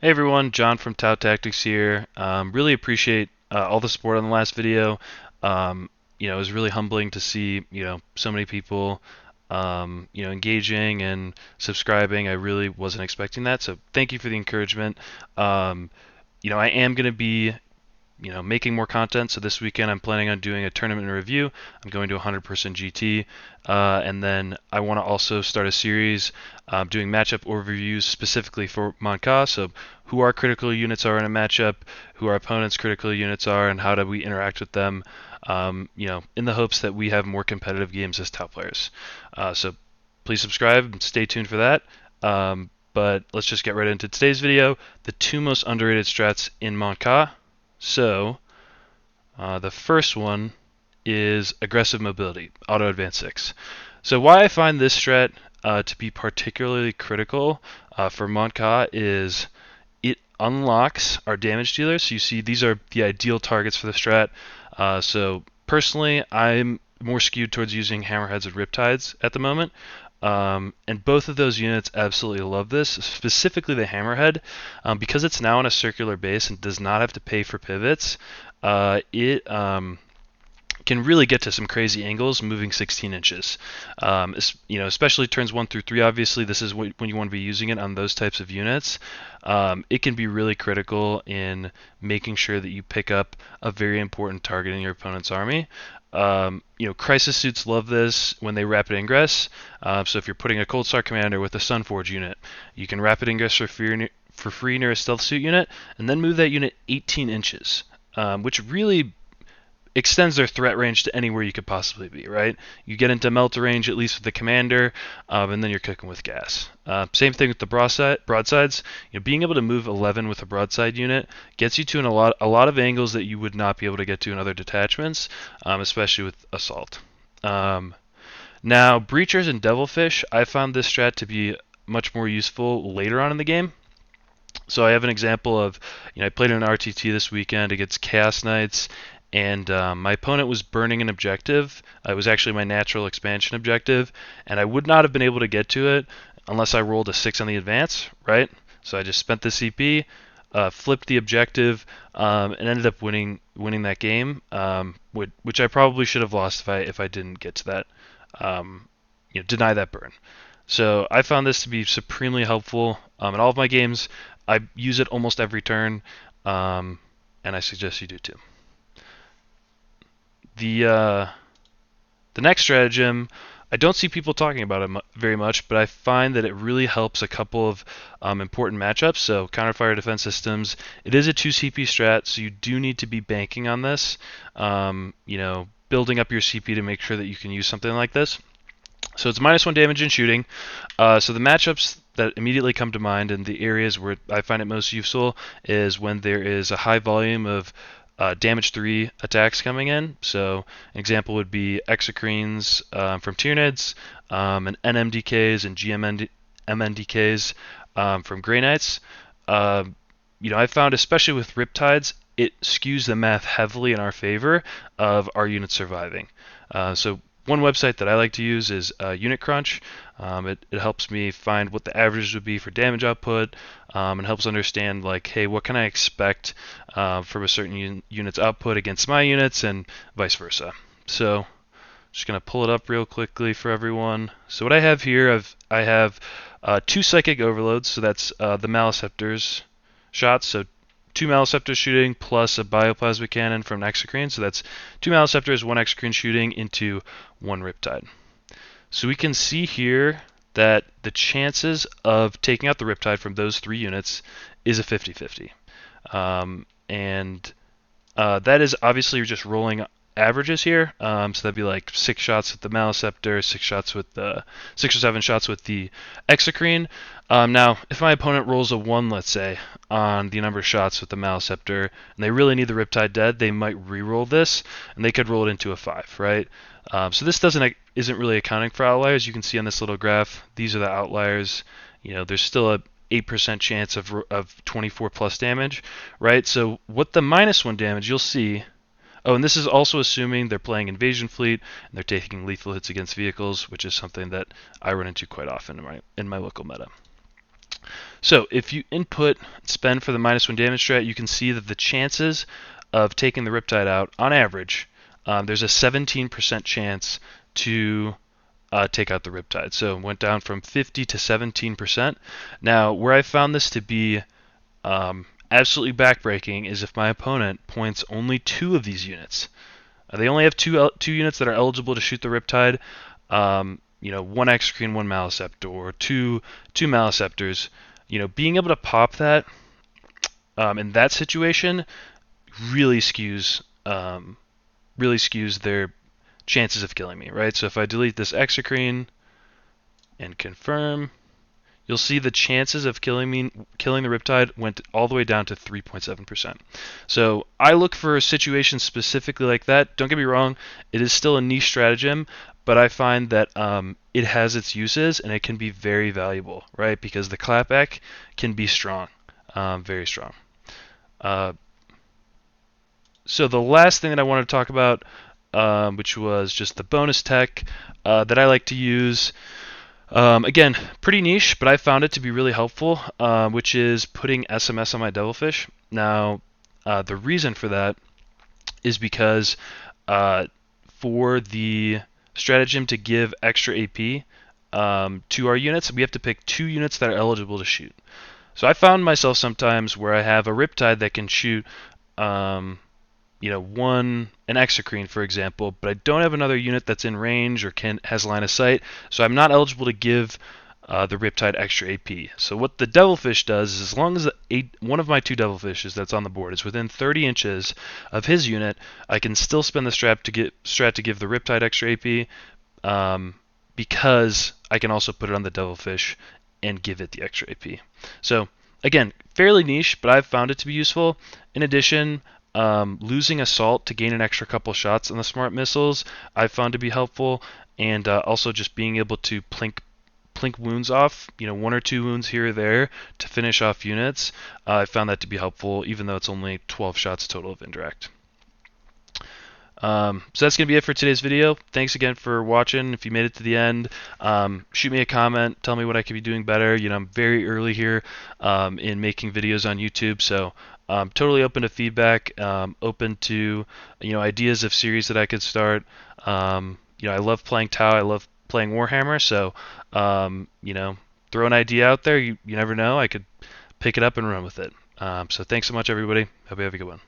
Hey everyone, John from Tau Tactics here. Really appreciate all the support on the last video. It was really humbling to see, so many people, engaging and subscribing. I really wasn't expecting that, so thank you for the encouragement. I am going to be making more content. So this weekend I'm planning on doing a tournament review. I'm going to 100% GT, and then I want to also start a series doing matchup overviews specifically for Mont'ka. So who our critical units are in a matchup, who our opponent's critical units are, and how do we interact with them. In the hopes that we have more competitive games as top players. So please subscribe and stay tuned for that. But let's just get right into today's video. The two most underrated strats in Mont'ka. So, the first one is aggressive mobility, auto advance 6. So why I find this strat to be particularly critical for Mont'ka is it unlocks our damage dealers. So you see these are the ideal targets for the strat. So personally, I'm more skewed towards using hammerheads and riptides at the moment. And both of those units absolutely love this, specifically the hammerhead, because it's now on a circular base and does not have to pay for pivots. It can really get to some crazy angles moving 16 inches. Especially turns 1 through 3, obviously, this is when you want to be using it on those types of units. It can be really critical in making sure that you pick up a very important target in your opponent's army. Crisis suits love this when they rapid ingress. So if you're putting a Cold Star Commander with a Sunforge unit, you can rapid ingress for free near a Stealth Suit unit, and then move that unit 18 inches, which really extends their threat range to anywhere you could possibly be, right? You get into melt range, at least with the commander, and then you're cooking with gas. Same thing with the broadsides. Being able to move 11 with a broadside unit gets you to a lot of angles that you would not be able to get to in other detachments, especially with assault. Now, breachers and devilfish, I found this strat to be much more useful later on in the game. So I have an example of, I played an RTT this weekend against Chaos Knights, and my opponent was burning an objective. It was actually my natural expansion objective, and I would not have been able to get to it unless I rolled a 6 on the advance, right? So I just spent the CP, flipped the objective, and ended up winning that game, which I probably should have lost if I didn't get to that, deny that burn. So I found this to be supremely helpful in all of my games. I use it almost every turn, and I suggest you do too. The next stratagem, I don't see people talking about it very much, but I find that it really helps a couple of important matchups. So counterfire defense systems. It is a 2 CP strat, so you do need to be banking on this. Building up your CP to make sure that you can use something like this. So it's -1 damage in shooting. So the matchups that immediately come to mind and the areas where I find it most useful is when there is a high volume of damage 3 attacks coming in. So an example would be Exocrines from Tyranids, and NMDKs and MNDKs from Grey Knights. I found, especially with Riptides, it skews the math heavily in our favor of our units surviving. So one website that I like to use is Unit Crunch. It helps me find what the average would be for damage output, and helps understand, like, hey, what can I expect from a certain unit's output against my units, and vice versa. So just going to pull it up real quickly for everyone. So what I have here, I have 2 Psychic Overloads, so that's the Maliceptor's shots, so 2 Maliceptors shooting plus a Bioplasmic Cannon from an Exocrine. So that's 2 Maliceptors, 1 Exocrine shooting into 1 Riptide. So we can see here that the chances of taking out the Riptide from those 3 units is a 50-50. That is obviously you're just rolling averages here. So that'd be like 6 shots with the Maliceptor, 6 or 7 shots with the Exocrine. Now, if my opponent rolls a 1, let's say, on the number of shots with the Maliceptor, and they really need the Riptide dead, they might re-roll this, and they could roll it into a 5, right? So this isn't really accounting for outliers. You can see on this little graph, these are the outliers. There's still a 8% chance of 24 plus damage, right? So what the -1 damage, you'll see. Oh, and this is also assuming they're playing Invasion Fleet and they're taking lethal hits against vehicles, which is something that I run into quite often in my local meta. So if you input spend for the -1 damage strat, you can see that the chances of taking the Riptide out, on average, there's a 17% chance to take out the Riptide. So it went down from 50 to 17%. Now, where I found this to be absolutely backbreaking is if my opponent points only 2 of these units. They only have two units that are eligible to shoot the Riptide. One Execrene, one Maliceptor, or two Maliceptors. Being able to pop that in that situation really skews their chances of killing me, right? So if I delete this Execrene and confirm, you'll see the chances of killing the Riptide went all the way down to 3.7%. So I look for situations specifically like that. Don't get me wrong, it is still a niche stratagem, but I find that it has its uses and it can be very valuable, right? Because the clapback can be strong, very strong. So the last thing that I wanted to talk about, which was just the bonus tech that I like to use. Again, pretty niche, but I found it to be really helpful, which is putting SMS on my Devilfish. Now, the reason for that is because for the stratagem to give extra AP to our units, we have to pick 2 units that are eligible to shoot. So I found myself sometimes where I have a Riptide that can shoot an Execrene, for example, but I don't have another unit that's in range or has line of sight, so I'm not eligible to give the Riptide extra AP. So what the Devilfish does is, as long as one of my 2 Devilfishes that's on the board is within 30 inches of his unit, I can still spend the strat to give the Riptide extra AP, because I can also put it on the Devilfish and give it the extra AP. So again, fairly niche, but I've found it to be useful. In addition, losing Assault to gain an extra couple shots on the Smart Missiles I found to be helpful, and also just being able to plink wounds off, 1 or 2 wounds here or there to finish off units. I found that to be helpful, even though it's only 12 shots total of indirect. So that's going to be it for today's video. Thanks again for watching. If you made it to the end, shoot me a comment. Tell me what I could be doing better. I'm very early here in making videos on YouTube, so totally open to feedback, open to ideas of series that I could start. I love playing Tau. I love playing Warhammer, so throw an idea out there. You never know. I could pick it up and run with it. So thanks so much, everybody. Hope you have a good one.